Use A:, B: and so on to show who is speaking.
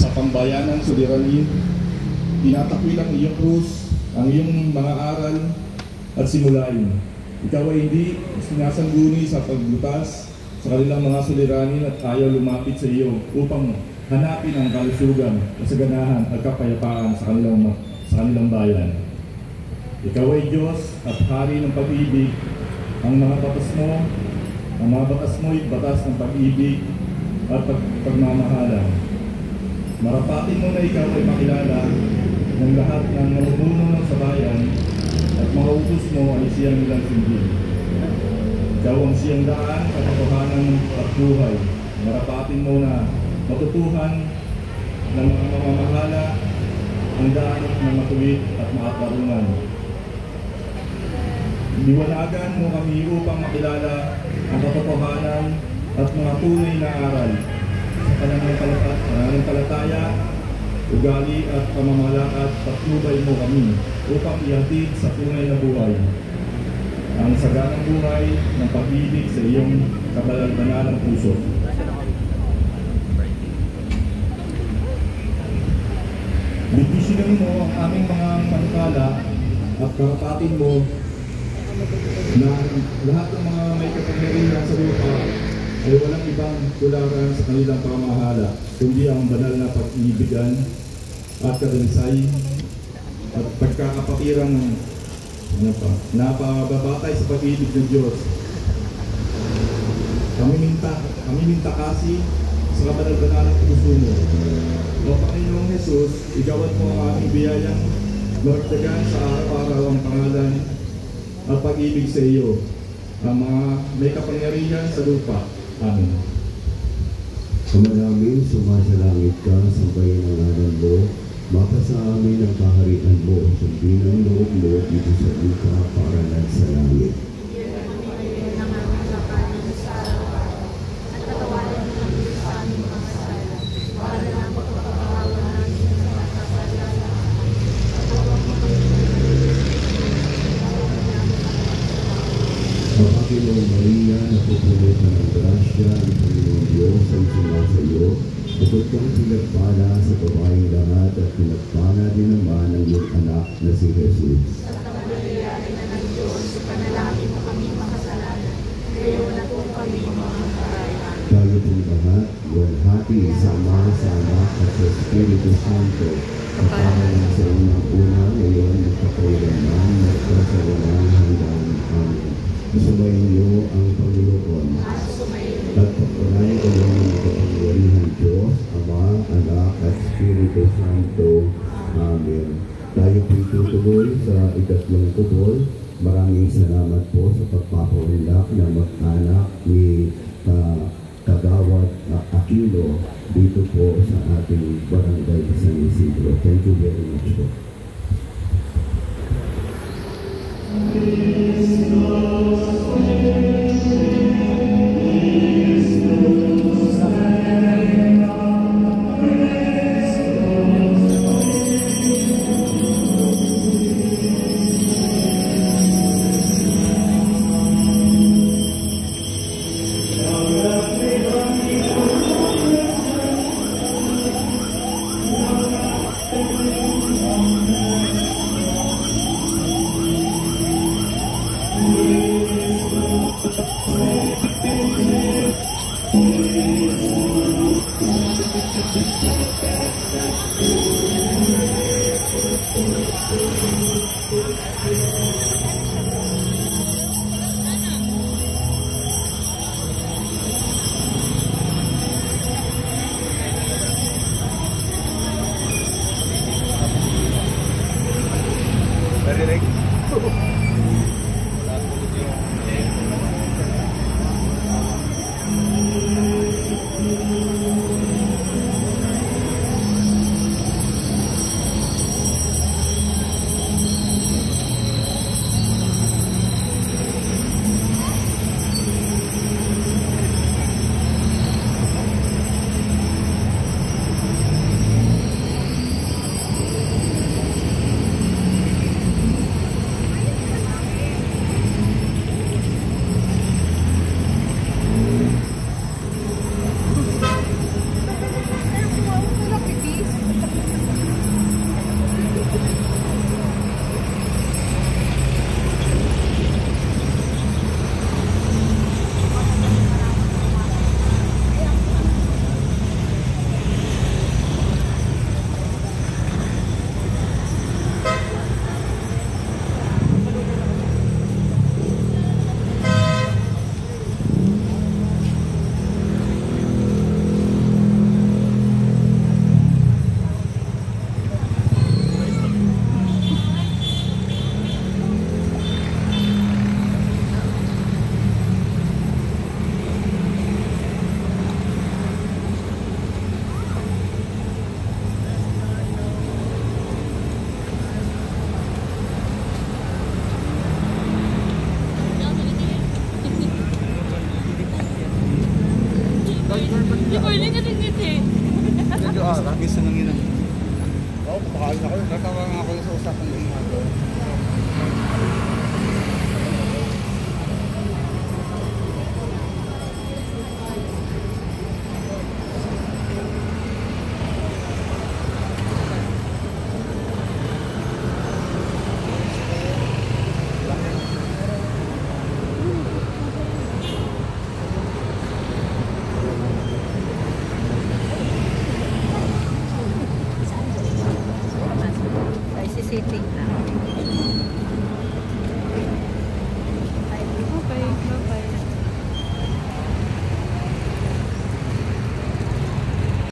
A: sa pambayanang suliranin. Tinatakwil ang iyong krus, ang iyong mga aral at simulain. Ikaw ay hindi sinasangguni sa pagbutas sa kanilang mga suliranin at ayaw lumapit sa iyo upang hanapin ang kalusugan, kasaganahan at kapayapaan sa kanilang bayan. Ikaw ay Diyos at Hari ng pag-ibig. Ang mga batas mo ay batas ng pag-ibig at pagmamahalan. Marapatin mo na ikaw ay makilala ng lahat ng namumuno ng sabayan at mga utos mo ay siyang nilang sundin. Ikaw ang siyang daan sa katotohanan at buhay. Marapatin mo na matutuhan ng mga mamamahala ang daan ng matuwid at makatarungan. Liwanagan mo kami upang makilala ang katotohanan at mga tunay na aral sa pananampalataya, ugali at pamamalakad. Patnubay mo kami upang ihatid sa tunay na buhay ang saganang buhay ng pag-ibig sa iyong kabanal-banalang puso. Bigisinan mo ang aming mga panukala at karapatin mo na lahat ng mga may kapangyarihan sa lupa ay walang ibang tularan sa kanilang pamahala, kundi ang banal na pag-ibigan at kadalisay at pagkakapatiran ng napababatay sa pag-ibig ng Diyos. Kami minta kasi sa kabanal-banalang puso mo. O Panginoong Jesus, igawan mo ang aming biyayang maragdagan sa araw-araw ang pangalan at pag-ibig sa iyo, ang mga may kapangyarihan sa lupa. Amen.
B: Ama namin, sumasalangit ka, sambahin ang ngalan mo, mapasa amin ang kaharian mo, sundin ang loob mo dito sa lupa para lang sa langit. Panginoong Maria, napupuno ka ng grasya, ang Panginoong Diyos ay sumasa iyo. Bukod kang pinagpala sa babaeng lahat at pinagpala din naman ang iyong anak na si Jesus.
C: Santa Maria, Ina ng Diyos, ipanalangin mo kami makasalanan, ngayon na po kami mga karayaan.
B: Tayo pong lahat, walhati sa Ama, sa Anak at sa Espiritu Santo, kapamalan sa unang una, ngayon magkakailanman, magkasawalan hanggang amin. Sumayin niyo ang Panginoon at pagpalain kayo ng makapangyarihan Diyos, Ama, Anak at Espiritu Santo. Amen. Tayo po'y tutuloy sa ikatlong tubol. Maraming salamat po sa pagpapaunlak na mag-anak ni Kagawad Aquino dito po sa ating barangay San Isidro. Thank you very much po.
D: Gusto nang yun. Oo, papakain ako. Natawa nga ako sa usapan ng mga doon.
C: City.